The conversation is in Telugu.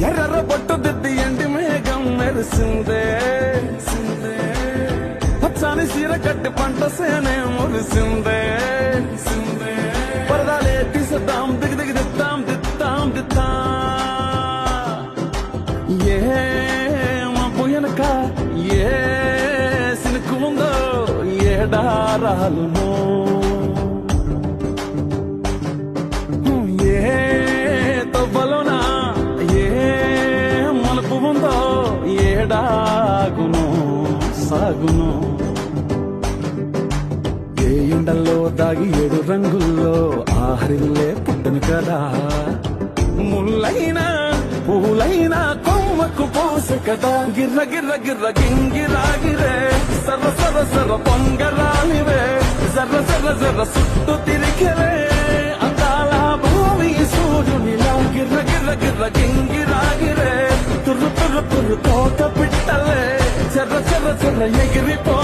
ఎర్ర బొట్టు దిద్ది ఎండి మేఘం మెరిసిందే పచ్చని సీర కట్టి పంట సేనే మురిసిందే పరదాలే తీసేద్దాం దిగి దిగి దిద్దాం దిద్దాం దిద్దాం ఏ మబ్బు వెనక ఏ సినుకు ఉందో ఏడారాలునో ఏ తవ్వలోనా ఏ మలుపు ఉందో ఏడాగును సాగును ఏ ఎండల్లో దాగి 7 రంగుల్లో ఆహరిల్లే పుట్టను కదా ముల్లైనా పూలైనా కొమ్మకు పోసె కదా గిర్ర గిర్ర గిర్ర గింగిరాగిరే సర్ర సర్ర సర్ర పొంగరాలివే జర్ర జర్ర జర్ర సుట్టు తిరిగిరే అందాల భూమి సూర్యునిలా గిర్ర గిర్ర గిర్ర గింగిరాగిరే తుర్రు తుర్రు తుర్రు తోట పిట్టలే చెర్ర చెర్ర చెర్ర ఎగిరిపో